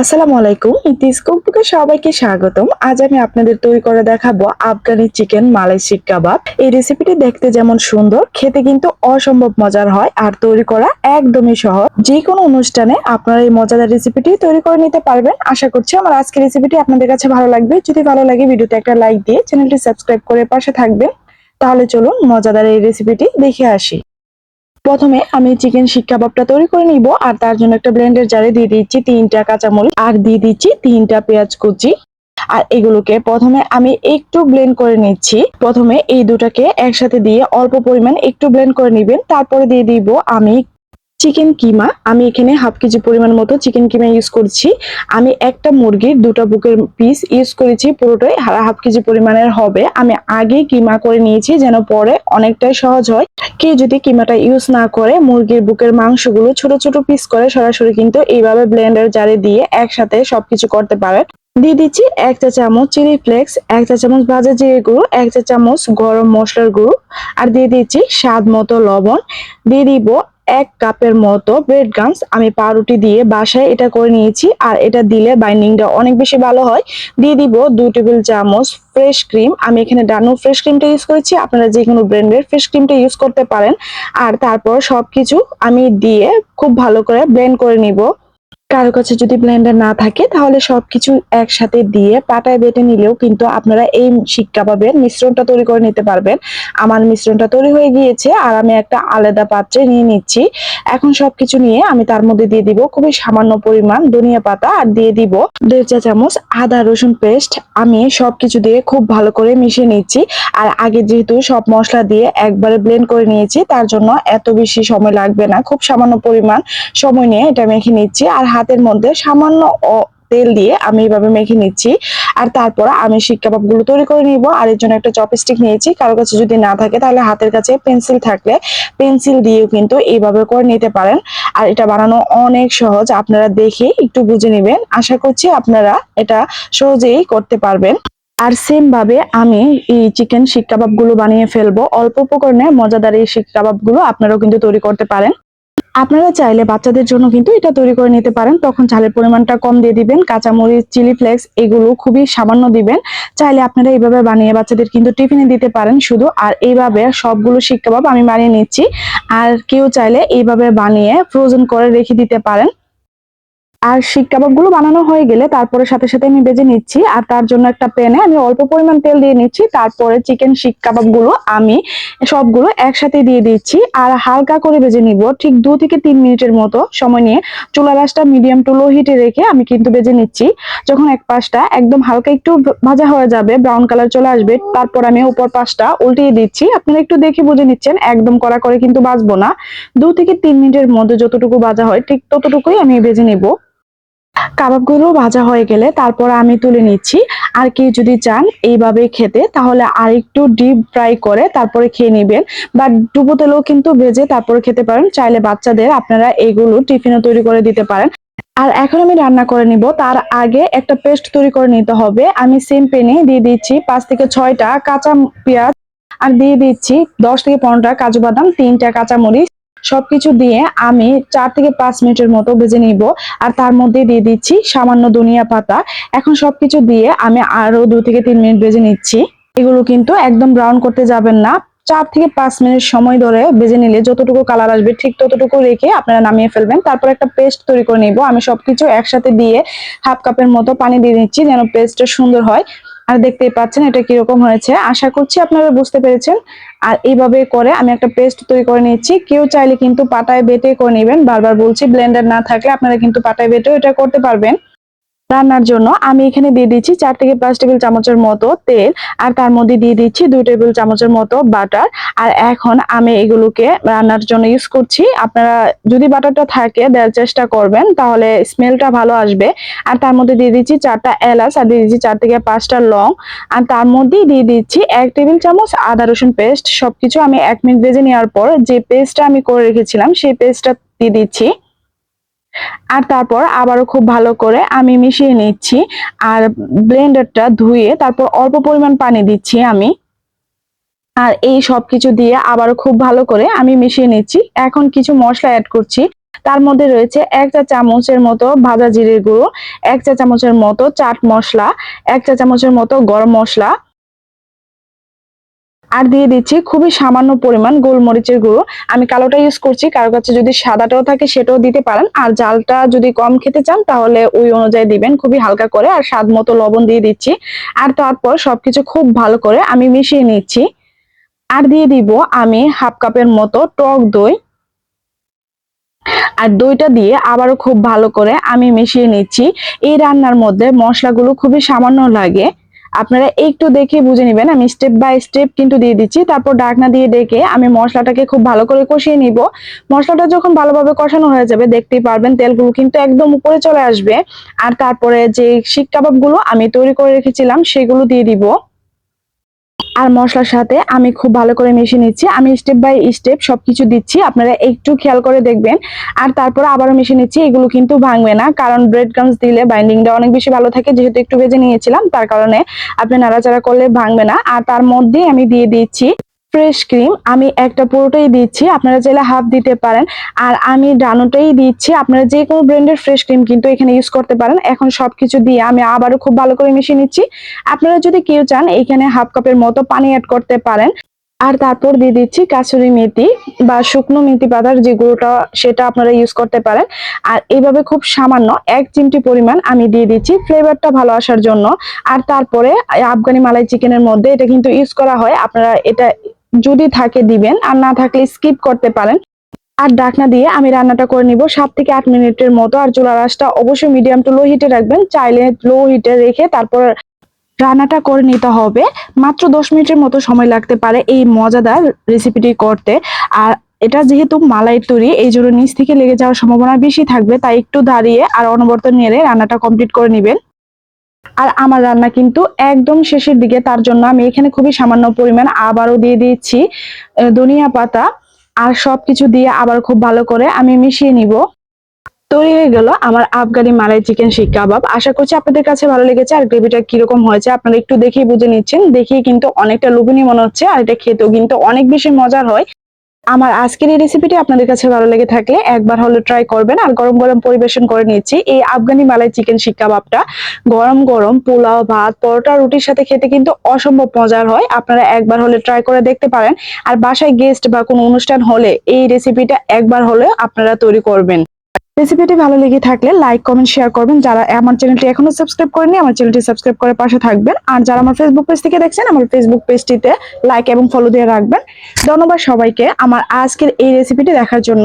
আসসালামু আলাইকুম, ইতিস কুকবুকে সবাইকে স্বাগতম। আজ আমি আপনাদের তৈরি করে দেখাবো আফগানি চিকেন মালাই শিক কাবাব। এই রেসিপিটি দেখতে যেমন সুন্দর, খেতে কিন্তু অসম্ভব মজার হয় আর তৈরি করা একদমই সহজ। যে কোনো অনুষ্ঠানে আপনারা এই মজাদার রেসিপিটি তৈরি করে নিতে পারবেন। আশা করছি আমার আজকের রেসিপিটি আপনাদের কাছে ভালো লাগবে। যদি ভালো লাগে ভিডিওতে একটা লাইক দিয়ে চ্যানেলটি সাবস্ক্রাইব করে পাশে থাকবেন। তাহলে চলুন মজাদার এই রেসিপিটি দেখে আসি। প্রথমে আমি চিকেন শিক কাবাবটা তৈরি করে নিব আর তার জন্য একটা ব্লেন্ডার জারে দিয়ে দিচ্ছি 3টা কাঁচামরিচ আর দিয়ে দিচ্ছি 3টা পেঁয়াজ কুচি। আর এগুলোকে প্রথমে আমি একটু ব্লেন্ড করে নিচ্ছি। প্রথমে এই দুটাকে একসাথে দিয়ে অল্প পরিমাণ একটু ব্লেন্ড করে নিবেন। তারপরে দিয়ে দিব আমি চিকেন কিমা। আমি এখানে হাফ কেজি পরিমাণ মতো চিকেন কিমা ইউজ করছি। আমি একটা মুরগির দুটো বুকের পিস ইউজ করেছি, পুরোটাই হাফ কেজি পরিমাণের হবে। আমি আগে কিমা করে নিয়েছি যেন পরে অনেকটাই সহজ হয়। কেউ যদি কিমাটা ইউজ না করে মুরগির বুকের মাংসগুলো ছোট ছোট পিস করে সরাসরি কিন্তু এইভাবে ব্লেন্ডার জারে দিয়ে একসাথে সবকিছু করতে পারেন। দিয়ে দিচ্ছি 1 চা চামচ চিলি ফ্লেক্স, 1 চা চামচ ভাজা জিরে গুঁড়ো, 1 চা চামচ গরম মশলার গুঁড়ো আর দিয়ে দিচ্ছি স্বাদ মতো লবণ। দিয়ে দিব 1 কাপের মতো ব্রেড ক্রাম্বস। আমি পাউরুটি দিয়ে বাসায় এটা করে নিয়েছি আর এটা দিলে বাইন্ডিংটা অনেক বেশি ভালো হয়। দিয়ে দিব 2 টেবিল চামচ ফ্রেশ ক্রিম। আমি এখানে ডানু ফ্রেশ ক্রিমটা ইউজ করেছি, আপনারা যে কোনো ব্র্যান্ডের ফ্রেশ ক্রিমটা ইউজ করতে পারেন। আর তারপর সবকিছু আমি দিয়ে খুব ভালো করে ব্লেন্ড করে নিব। কারো কাছে যদি ব্লেন্ডার না থাকে তাহলে সবকিছু একসাথে দিয়ে পাটায় বেটে নিলেও কিন্তু আপনারা এই শিক কাবাবের মিশ্রণটা তৈরি করে নিতে পারবেন। আমার মিশ্রণটা তৈরি হয়ে গিয়েছে আর আমি একটা আলাদা পাত্রে নিয়ে নিচ্ছি। এখন সবকিছু নিয়ে আমি তার মধ্যে দিয়ে দিব খুবই সামান্য পরিমাণ ধনিয়া পাতা আর দিয়ে দিব 1.5 চা চামচ আদা রসুন পেস্ট। আমি সবকিছু দিয়ে খুব ভালো করে মিশিয়ে নিচ্ছি। আর আগে যেহেতু সব মশলা দিয়ে একবারে ব্লেন্ড করে নিয়েছি তার জন্য এত বেশি সময় লাগবে না, খুব সামান্য পরিমাণ সময় নিয়ে এটা মেখে নিচ্ছি। আর হাতের মধ্যে সামান্য তেল দিয়ে আমি এভাবে মেখে নিচ্ছি। আর তারপর আমি শিক কাবাব গুলো তৈরি করে নিব। আর এর জন্য একটা চপস্টিক নিয়েছি, কারো কাছে যদি না থাকে তাহলে হাতের কাছে পেন্সিল থাকলে পেন্সিল দিয়েও কিন্তু এইভাবে করে নিতে পারেন। আর এটা বানানো অনেক সহজ, আপনারা দেখে একটু বুঝে নেবেন। আশা করছি আপনারা এটা সহজেই করতে পারবেন। আর সেম ভাবে আমি এই চিকেন শিক কাবাব গুলো বানিয়ে ফেলবো। অল্প উপকরণে মজাদার এই শিক কাবাব গুলো আপনারাও কিন্তু তৈরি করতে পারেন। আপনারা চাইলে বাচ্চাদের জন্য কিন্তু এটা তৈরি করে নিতে পারেন, তখন ঝালের পরিমাণটা কম দিয়ে দিবেন। কাঁচামরিচ চিলি ফ্লেক্স এগুলো খুবই সামান্য দিবেন। চাইলে আপনারা এইভাবে বানিয়ে বাচ্চাদের কিন্তু টিফিনে দিতে পারেন শুধু। আর এইভাবে সবগুলো শিক কাবাব আমি বানিয়ে নিচ্ছি। আর কেউ চাইলে এইভাবে বানিয়ে ফ্রোজেন করে রেখে দিতে পারেন। আর শিক কাবাব গুলো বানানো হয়ে গেলে তারপরে সাথে সাথে আমি ভেজে নিচ্ছি। আর তার জন্য একটা প্যানে আমি অল্প পরিমাণ তেল দিয়ে নিচ্ছি। তারপরে চিকেন শিক কাবাব গুলো আমি সবগুলো একসাথে দিয়ে দিচ্ছি আর হালকা করে ভেজে নিব। ঠিক 2 থেকে 3 মিনিটের মতো সময় নিয়ে চুলা রাসটা মিডিয়াম টু লো হিটে রেখে আমি কিন্তু ভেজে নিচ্ছি। যখন এক পাশটা একদম হালকা একটু ভাজা হয়ে যাবে, ব্রাউন কালার চলে আসবে, তারপর আমি উপর পাশটা উল্টিয়ে দিচ্ছি। আপনারা একটু দেখে বুঝে নিচ্ছেন, একদম কড়া করে কিন্তু ভাজবো না। 2 থেকে 3 মিনিটের মধ্যে যতটুকু ভাজা হয় ঠিক ততটুকুই আমি ভেজে নিব। কাবাবগুলো ভাজা হয়ে গেলে তারপর আমি তুলে নিচ্ছি। আর কেউ যদি চান এইভাবে খেতে তাহলে আরেকটু ডিপ ফ্রাই করে তারপরে খেয়ে নেবেন, বা ডুবো তেলেও কিন্তু ভেজে তারপরে খেতে পারেন। চাইলে বাচ্চাদের আপনারা এগুলো টিফিনে তৈরি করে দিতে পারেন। আর এখন আমি রান্না করে নিব, তার আগে একটা পেস্ট তৈরি করে নিতে হবে। আমি সেম প্যানে দিয়ে দিচ্ছি 5 থেকে 6টা কাঁচা পেঁয়াজ আর দিয়ে দিচ্ছি 10 থেকে 15টা কাজু বাদাম, 3টা কাঁচামরিচ। সবকিছু দিয়ে আমি 4 থেকে 5 মিনিটের মতো ভেজে নিব। আর তার মধ্যে দিয়ে দিচ্ছি সামান্য ধনিয়া পাতা। এখন সবকিছু দিয়ে আমি আরো 2 থেকে 3 মিনিট ভেজে নিচ্ছি। এগুলো কিন্তু একদম ব্রাউন করতে যাবেন না, 4 থেকে 5 মিনিট সময় ধরে ভেজে নিলে যতটুকু কালার আসবে ঠিক ততটুকু রেখে আপনারা নামিয়ে ফেলবেন। তারপর একটা পেস্ট তৈরি করে নিব। আমি সবকিছু একসাথে দিয়ে হাফ কাপের মতো পানি দিয়ে নিচ্ছি যেন পেস্টটা সুন্দর হয়। আর দেখতেই পাচ্ছেন এটা কিরকম হয়েছে, আশা করছি আপনারা বুঝতে পেরেছেন। আর এইভাবে করে আমি একটা পেস্ট তৈরি করে নিচ্ছি। কেউ চাইলে কিন্তু পাটায় বেটে করে নেবেন, বারবার বলছি ব্লেন্ডার না থাকলে আপনারা কিন্তু পাটায় বেটেও এটা করতে পারবেন। রান্নার জন্য আমি এখানে দিয়ে দিচ্ছি 4 থেকে 5 টেবিল চামচের মতো তেল আর তার মধ্যে দিয়ে দিচ্ছি 2 টেবিল চামচের মতো বাটার। আর এখন আমি এগুলোকে রান্নার জন্য ইউজ করছি। আপনারা যদি বাটারটা থাকে দেওয়ার চেষ্টা করবেন তাহলে স্মেলটা ভালো আসবে। আর তার মধ্যে দিয়ে দিচ্ছি 4টা এলাচ আর দিয়ে দিচ্ছি 4 থেকে 5টা লং। আর তার মধ্যেই দিয়ে দিচ্ছি 1 টেবিল চামচ আদা রসুন পেস্ট। সবকিছু আমি 1 মিনিট ভেজে নেওয়ার পর যে পেস্টটা আমি করে রেখেছিলাম সেই পেস্টটা দিয়ে দিচ্ছি। আর তারপর আবারও খুব ভালো করে আমি মিশিয়ে নিচ্ছি। আর ব্লেন্ডারটা ধুয়ে তারপর অল্প পরিমাণ পানি দিচ্ছি আমি। আর এই সবকিছু দিয়ে আবারও খুব ভালো করে আমি মিশিয়ে নিচ্ছি। এখন কিছু মশলা অ্যাড করছি। তার মধ্যে রয়েছে 1 চা চামচের মতো ভাজা জিরের গুঁড়ো, 1 চা চামচের মতো চাট মশলা, 1 চা চামচের মতো গরম মশলা, আর দিয়ে দিচ্ছি খুবই সামান্য পরিমাণ গোলমরিচের গুঁড়ো। আমি কালোটা ইউজ করছি, কারো কাছে যদি সাদাটাও থাকে সেটাও দিতে পারেন। আর জালটা যদি কম খেতে চান তাহলে ওই অনুযায়ী দিবেন, খুবই হালকা করে। আর স্বাদ মতো লবণ দিয়ে দিচ্ছি। আর তারপর সবকিছু খুব ভালো করে আমি মিশিয়ে নিচ্ছি। আর দিয়ে দিব আমি হাফ কাপের মতো টক দই। আর দইটা দিয়ে আবারও খুব ভালো করে আমি মিশিয়ে নিচ্ছি। এই রান্নার মধ্যে মশলাগুলো খুবই সামান্য লাগে, আপনারা একটু দেখে বুঝে নেবেন। আমি স্টেপ বাই স্টেপ কিন্তু দিয়ে দিচ্ছি। তারপর ঢাকনা দিয়ে ডেকে আমি মশলাটাকে খুব ভালো করে কষিয়ে নিব। মশলাটা যখন ভালোভাবে কষানো হয়ে যাবে দেখতেই পারবেন তেলগুলো কিন্তু একদম উপরে চলে আসবে। আর তারপরে যে শিক কাবাবগুলো আমি তৈরি করে রেখেছিলাম সেগুলো দিয়ে দিব। আর মশলার সাথে আমি খুব ভালো করে মিশিয়ে নিচ্ছি। আমি স্টেপ বাই স্টেপ সবকিছু দিচ্ছি, আপনারা একটু খেয়াল করে দেখবেন। আর তারপর আবারও মিশিয়ে নিচ্ছি। এগুলো কিন্তু ভাঙবে না, কারণ ব্রেড ক্রাম্বস দিলে বাইন্ডিংটা অনেক বেশি ভালো থাকে, যেহেতু একটু ভেজে নিয়েছিলাম তার কারণে আপনি নাড়াচাড়া করলে ভাঙবে না। আর তার মধ্যেই আমি দিয়ে দিচ্ছি ফ্রেশ ক্রিম। আমি একটা পুরোটাই দিচ্ছি, আপনারা চাইলে হাফ দিতে পারেন। আর আমি ডানোটাই দিচ্ছি, আপনারা যে কোনো ব্র্যান্ডের ফ্রেশ ক্রিম কিন্তু এখানে ইউজ করতে পারেন। এখন সবকিছু দিয়ে আমি আবারও খুব ভালো করে মিশিয়ে নিচ্ছি। আপনারা যদি কেউ চান এখানে হাফ কাপের মতো পানি অ্যাড করতে পারেন। আর তারপর দিয়ে দিচ্ছি কাসুরি মেথি বা শুকনো মেথি পাতার যে গুঁড়োটা, সেটা আপনারা ইউজ করতে পারেন। আর এইভাবে খুব সামান্য 1 চিমটি পরিমাণ আমি দিয়ে দিচ্ছি ফ্লেভারটা ভালো আসার জন্য। আর তারপরে আফগানি মালাই চিকেনের মধ্যে এটা কিন্তু ইউজ করা হয়, আপনারা এটা যদি থাকে দিবেন, আর না থাকলে স্কিপ করতে পারেন। আর ঢাকনা দিয়ে আমি রান্নাটা করে নিব 7 থেকে 8 মিনিটের মতো। আর চুলার আঁচটা অবশ্যই মিডিয়াম টু লো হিটে রাখবেন, চাইলে লো হিটে রেখে তারপর রান্নাটা করে নিতে হবে। মাত্র 10 মিনিটের মতো সময় লাগতে পারে এই মজাদার রেসিপিটি করতে। আর এটা যেহেতু মালাই তৈরি, এই জন্য নিচ থেকে লেগে যাওয়ার সম্ভাবনা বেশি থাকবে, তাই একটু দাঁড়িয়ে আর অনবরত নেড়ে রান্নাটা কমপ্লিট করে নেবেন। আর আমার রান্না কিন্তু একদম শেষের দিকে, তার জন্য আমি এখানে খুবই সামান্য পরিমাণ আবারও দিয়ে দিচ্ছি ধনিয়া পাতা। আর সবকিছু দিয়ে আবার খুব ভালো করে আমি মিশিয়ে নিব। তৈরি হয়ে গেল আমার আফগানি মালাই চিকেন শিক কাবাব। আশা করছি আপনাদের কাছে ভালো লেগেছে। আর গ্রেভিটা কিরকম হয়েছে আপনারা একটু দেখেই বুঝে নিচ্ছেন, দেখেই কিন্তু অনেকটা লোভনীয় মনে হচ্ছে। আর এটা খেতেও কিন্তু অনেক বেশি মজার হয়। আমার আজকের এই রেসিপিটি আপনাদের কাছে ভালো লেগে থাকলে একবার হলে ট্রাই করবেন। আর গরম গরম পরিবেশন করে নিচ্ছি এই আফগানি মালাই চিকেন শিক কাবাবটা। গরম গরম পোলাও, ভাত, পরোটা, রুটির সাথে খেতে কিন্তু অসম্ভব মজার হয়। আপনারা একবার হলে ট্রাই করে দেখতে পারেন। আর বাসায় গেস্ট বা কোনো অনুষ্ঠান হলে এই রেসিপিটা একবার হলে আপনারা তৈরি করবেন। রেসিপিটি ভালো লেগে থাকলে লাইক, কমেন্ট, শেয়ার করবেন। যারা আমার চ্যানেলটি এখনো সাবস্ক্রাইব করেনি আমার চ্যানেলটি সাবস্ক্রাইব করে পাশে থাকবেন। আর যারা আমার ফেসবুক পেজ থেকে দেখছেন আমার ফেসবুক পেজটিতে লাইক এবং ফলো দিয়ে রাখবেন। ধন্যবাদ সবাইকে আমার আজকের এই রেসিপিটি দেখার জন্য।